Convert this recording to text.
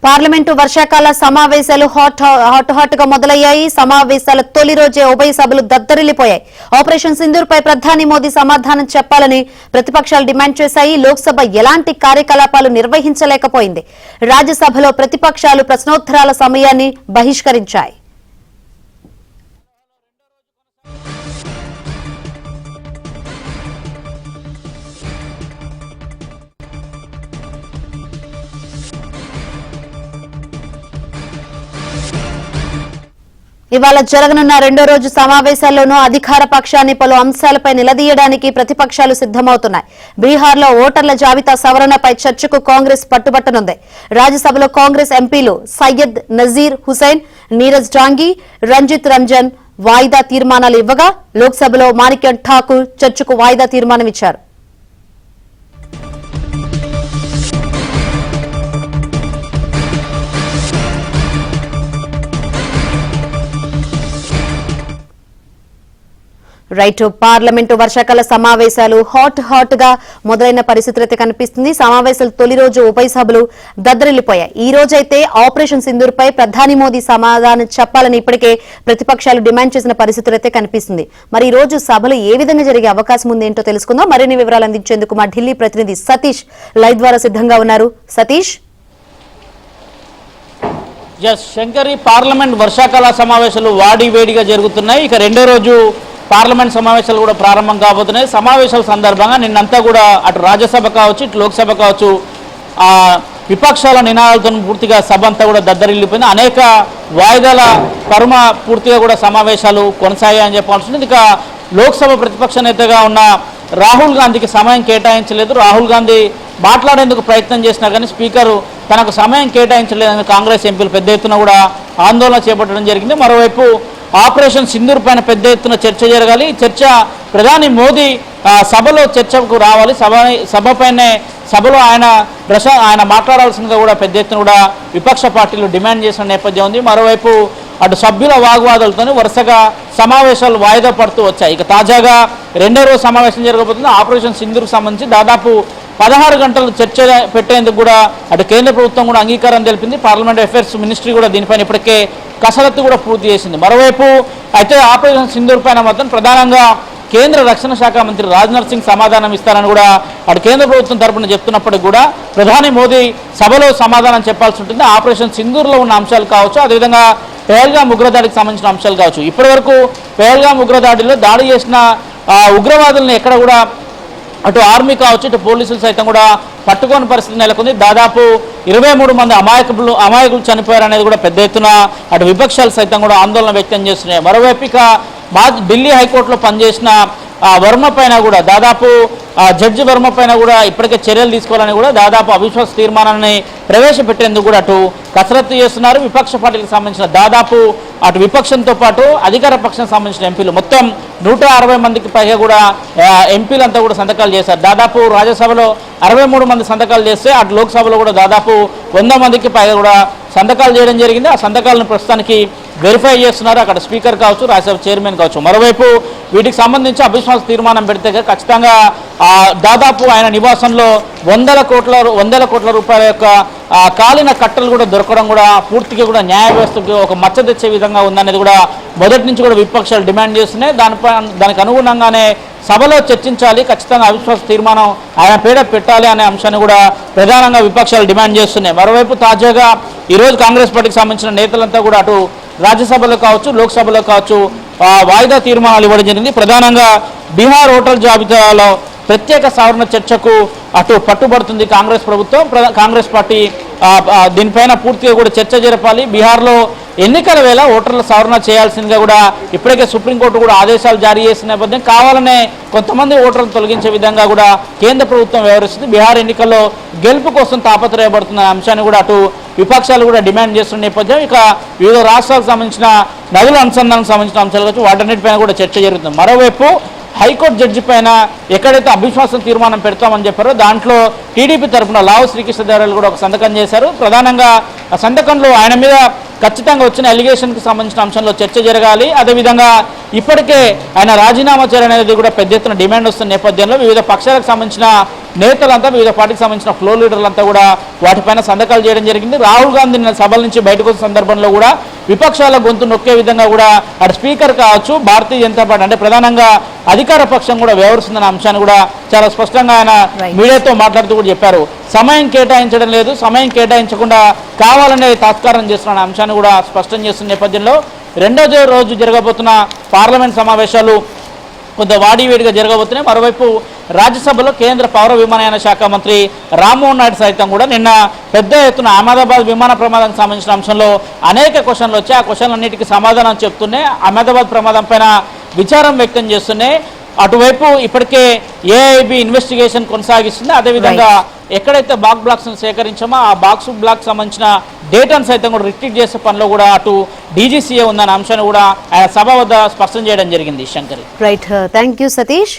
Parliament వర్షాకాల సమావేశాలు hot గా మొదలయ్యాయి. సమావేశాల తొలి రోజే ఉభయ సభలు దద్దరిల్లిపోయాయి. ఆపరేషన్ సింధూర్ పై ప్రధాని మోదీ సమాధానం చెప్పాలని ప్రతిపక్షాలు డిమాండ్ చేశాయి. లోక్సభ ఎలాంటి కార్యకలాపాలు నిర్వహించలేకపోయింది. రాజ్యసభలో ప్రతిపక్షాలు ప్రశ్నోత్తరాల సమయాన్ని బహిష్కరించాయి. ఇవాళ జరగనున్న రెండో రోజు సమావేశాల్లోనూ అధికార పక్షాన్ని పలు అంశాలపై నిలదీయడానికి ప్రతిపక్షాలు సిద్దమవుతున్నాయి. బీహార్లో ఓటర్ల జాబితా సవరణపై చర్చకు కాంగ్రెస్ పట్టుబట్టనుంది. రాజ్యసభలో కాంగ్రెస్ ఎంపీలు సయ్యద్ నజీర్ హుసైన్, నీరజ్ డాంగి, రంజిత్ రంజన్ వాయిదా తీర్మానాలు ఇవ్వగా, లోక్సభలో మాణిక్యం ఠాకూర్ చర్చకు వాయిదా తీర్మానం ఇచ్చారు. రైట్, పార్లమెంటు వర్షాకాల సమావేశాలు హాట్ గా మొదలైన పరిస్థితులు అయితే కనిపిస్తుంది. సమావేశాలు తొలి రోజు ఉభయ సభలు దద్దరిల్లిపోయాయి. ఈ రోజైతే ఆపరేషన్ సింధూర్ పై ప్రధాని మోదీ సమాధానం చెప్పాలని ఇప్పటికే ప్రతిపక్షాలు డిమాండ్ చేసిన పరిస్థితులు అయితే కనిపిస్తుంది. మరి ఈ రోజు సభలు ఏ విధంగా జరిగే అవకాశం ఉంది ఏంటో తెలుసుకుందాం. మరిన్ని వివరాలు అందించేందుకు మా ఢిల్లీ ప్రతినిధి సతీష్ లైవ్ ద్వారా సిద్ధంగా ఉన్నారు. సతీష్. శంకరి, పార్లమెంట్ వర్షాకాల సమావేశాలు వాడి వేడిగా జరుగుతున్నాయి. ఇక రెండో రోజు పార్లమెంట్ సమావేశాలు కూడా ప్రారంభం కాబోతున్నాయి. సమావేశాల సందర్భంగా నిన్నంతా కూడా అటు రాజ్యసభ కావచ్చు, ఇటు లోక్సభ కావచ్చు, విపక్షాల నినాదాలతో పూర్తిగా సభ అంతా కూడా దద్దరిల్లిపోయింది. అనేక వాయిదాల పరమ పూర్తిగా కూడా సమావేశాలు కొనసాగాయని చెప్పాల్సి ఉంది. ఇక లోక్సభ ప్రతిపక్ష నేతగా ఉన్న రాహుల్ గాంధీకి సమయం కేటాయించలేదు. రాహుల్ గాంధీ మాట్లాడేందుకు ప్రయత్నం చేసినా కానీ స్పీకరు తనకు సమయం కేటాయించలేదని కాంగ్రెస్ ఎంపీలు పెద్ద ఎత్తున కూడా ఆందోళన చేపట్టడం జరిగింది. మరోవైపు ఆపరేషన్ సింధూర్ పైన పెద్ద ఎత్తున చర్చ జరగాలి. చర్చ ప్రధాని మోదీ సభలో చర్చకు రావాలి. సభలో ఆయన మాట్లాడాల్సిందిగా కూడా పెద్ద ఎత్తున కూడా విపక్ష పార్టీలు డిమాండ్ చేసిన నేపథ్యం ఉంది. మరోవైపు అటు సభ్యుల వాగ్వాదాలతో వరుసగా సమావేశాలు వాయిదా పడుతూ వచ్చాయి. ఇక తాజాగా రెండో రోజు సమావేశం జరగబోతుంది. ఆపరేషన్ సింధూర్కు సంబంధించి దాదాపు 16 గంటలు చర్చ పెట్టేందుకు కూడా అటు కేంద్ర ప్రభుత్వం కూడా అంగీకారం తెలిపింది. పార్లమెంట్ అఫైర్స్ మినిస్ట్రీ కూడా దీనిపైన ఇప్పటికే కసరత్తు కూడా పూర్తి చేసింది. మరోవైపు అయితే ఆపరేషన్ సింధూర్ పైన మాత్రం ప్రధానంగా కేంద్ర రక్షణ శాఖ మంత్రి రాజ్నాథ్ సింగ్ సమాధానం ఇస్తారని కూడా అటు కేంద్ర ప్రభుత్వం తరఫున చెప్తున్నప్పటికీ కూడా ప్రధాని మోదీ సభలో సమాధానం చెప్పాల్సి ఉంటుంది. ఆపరేషన్ సింధూర్లో ఉన్న అంశాలు కావచ్చు, అదేవిధంగా పెహల్గాం ఉగ్రదాడికి సంబంధించిన అంశాలు కావచ్చు. ఇప్పటివరకు పెహల్గాం ఉగ్రదాడిలో దాడి చేసిన ఉగ్రవాదులను ఎక్కడ కూడా అటు ఆర్మీ కావచ్చు, ఇటు పోలీసులు సైతం కూడా పట్టుకోని పరిస్థితి నెలకొంది. దాదాపు 23 మంది అమాయకులు చనిపోయారనేది కూడా పెద్ద ఎత్తున అటు విపక్షాలు సైతం కూడా ఆందోళన వ్యక్తం చేస్తున్నాయి. మరోవైపు ఇక ఢిల్లీ హైకోర్టులో పనిచేసిన వర్మ పైన కూడా దాదాపు జడ్జి వర్మ పైన కూడా ఇప్పటికే చర్యలు తీసుకోవాలని కూడా దాదాపు అవిశ్వాస తీర్మానాన్ని ప్రవేశపెట్టేందుకు కూడా అటు కసరత్తు చేస్తున్నారు. విపక్ష పార్టీలకు సంబంధించిన దాదాపు అటు విపక్షంతో పాటు అధికార పక్షానికి సంబంధించిన ఎంపీలు మొత్తం 160 మందికి పైగా కూడా ఎంపీలంతా కూడా సంతకాలు చేశారు. దాదాపు రాజ్యసభలో 63 మంది సంతకాలు చేస్తే అటు లోక్సభలో కూడా దాదాపు 100 మందికి పైగా కూడా సంతకాలు చేయడం జరిగింది. ఆ సంతకాలను ప్రస్తుతానికి వెరిఫై చేస్తున్నారు అక్కడ స్పీకర్ కావచ్చు, రాజ్యసభ చైర్మన్ కావచ్చు. మరోవైపు వీటికి సంబంధించి అవిశ్వాస తీర్మానం పెడితే ఖచ్చితంగా దాదాపు ఆయన నివాసంలో వందల కోట్ల రూపాయల యొక్క కాలిన కట్టలు కూడా దొరకడం కూడా పూర్తిగా కూడా న్యాయ వ్యవస్థకు ఒక మచ్చ తెచ్చే విధంగా ఉందనేది కూడా మొదటి నుంచి కూడా విపక్షాలు డిమాండ్ చేస్తున్నాయి. దానికి అనుగుణంగానే సభలో చర్చించాలి, ఖచ్చితంగా అవిశ్వాస తీర్మానం ఆయన పేడ పెట్టాలి అనే అంశాన్ని కూడా ప్రధానంగా విపక్షాలు డిమాండ్ చేస్తున్నాయి. మరోవైపు తాజాగా ఈరోజు కాంగ్రెస్ పార్టీకి సంబంధించిన నేతలంతా కూడా అటు రాజ్యసభలో కావచ్చు, లోక్సభలో కావచ్చు వాయిదా తీర్మానాలు ఇవ్వడం జరిగింది. ప్రధానంగా బీహార్ ఓటర్ల జాబితాలో ప్రత్యేక సవరణ చర్చకు అటు పట్టుబడుతుంది కాంగ్రెస్ ప్రభుత్వం. కాంగ్రెస్ పార్టీ దీనిపైన పూర్తిగా కూడా చర్చ జరపాలి. బీహార్లో ఎన్నికల వేళ ఓటర్ల సవరణ చేయాల్సిందిగా కూడా ఇప్పటికే సుప్రీంకోర్టు కూడా ఆదేశాలు జారీ చేసిన నేపథ్యం కావాలనే కొంతమంది ఓటర్లను తొలగించే విధంగా కూడా కేంద్ర ప్రభుత్వం వ్యవహరిస్తుంది. బీహార్ ఎన్నికల్లో గెలుపు కోసం తాపత్రయపడుతున్న అంశాన్ని కూడా అటు విపక్షాలు కూడా డిమాండ్ చేస్తున్న నేపథ్యం ఇక వివిధ రాష్ట్రాలకు సంబంధించిన నదుల అనుసంధానానికి సంబంధించిన అంశాలు కావచ్చు వాటన్నిటిపైన కూడా చర్చ జరుగుతుంది. మరోవైపు హైకోర్టు జడ్జి పైన ఎక్కడైతే అవిశ్వాసం తీర్మానం పెడతామని చెప్పారో దాంట్లో టీడీపీ తరఫున లావు శ్రీకృష్ణదేవరాయలు కూడా ఒక సంతకం చేశారు. ప్రధానంగా ఆ సంతకంలో ఆయన మీద ఖచ్చితంగా వచ్చిన అలిగేషన్కి సంబంధించిన అంశంలో చర్చ జరగాలి. అదేవిధంగా ఇప్పటికే ఆయన రాజీనామా చేయాలనేది కూడా పెద్ద ఎత్తున డిమాండ్ వస్తున్న నేపథ్యంలో వివిధ పక్షాలకు సంబంధించిన నేతలంతా వివిధ పార్టీకి సంబంధించిన ఫ్లోర్ లీడర్లంతా కూడా వాటిపైన సంతకాలు చేయడం జరిగింది. రాహుల్ గాంధీ నిన్న సభల నుంచి బయటకు వచ్చిన సందర్భంలో కూడా విపక్షాల గొంతు నొక్కే విధంగా కూడా అటు స్పీకర్ కావచ్చు, భారతీయ జనతా పార్టీ అంటే ప్రధానంగా అధికార పక్షం కూడా వ్యవహరిస్తుందన్న అంశాన్ని కూడా చాలా స్పష్టంగా ఆయన మీడియాతో మాట్లాడుతూ కూడా చెప్పారు. సమయం కేటాయించడం లేదు, సమయం కేటాయించకుండా కావాలనే తాత్కారం చేస్తున్న అంశాన్ని కూడా స్పష్టం చేస్తున్న నేపథ్యంలో రెండో రోజు జరగబోతున్న పార్లమెంట్ సమావేశాలు కొంత వాడివేడిగా జరగబోతున్నాయి. మరోవైపు రాజ్యసభలో కేంద్ర పౌర విమానయాన శాఖ మంత్రి రామ్మోహన్ నాయుడు సైతం కూడా నిన్న పెద్ద ఎత్తున అహ్మదాబాద్ విమాన ప్రమాదానికి సంబంధించిన అంశంలో అనేక క్వశ్చన్లు వచ్చాయి. ఆ క్వశ్చన్లన్నిటికీ సమాధానం చెప్తున్నాయి. అహ్మదాబాద్ ప్రమాదం పైన విచారం వ్యక్తం చేస్తున్నాయి. అటువైపు ఇప్పటికే ఏఐబి ఇన్వెస్టిగేషన్ కొనసాగిస్తుంది. అదేవిధంగా ఎక్కడైతే బ్లాక్స్ సేకరించామో ఆ బ్లాక్ సంబంధించిన డేటాను సైతం కూడా రిస్ట్రిక్ట్ చేసే పనిలో కూడా అటు డీజీసీఏ ఉందన్న అంశాన్ని కూడా ఆయన సభ వద్ద స్పష్టం చేయడం జరిగింది. Shankari, right, thank you Satish.